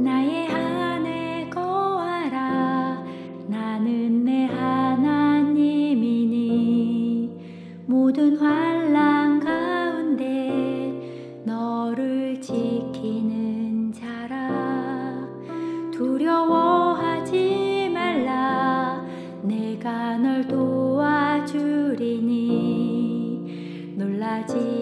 나의 안에 거하라. 나는 내 하나님이니 모든 환난 가운데 너를 지키는 자라. 두려워하지 말라. 내가 널 도와주리니 놀라지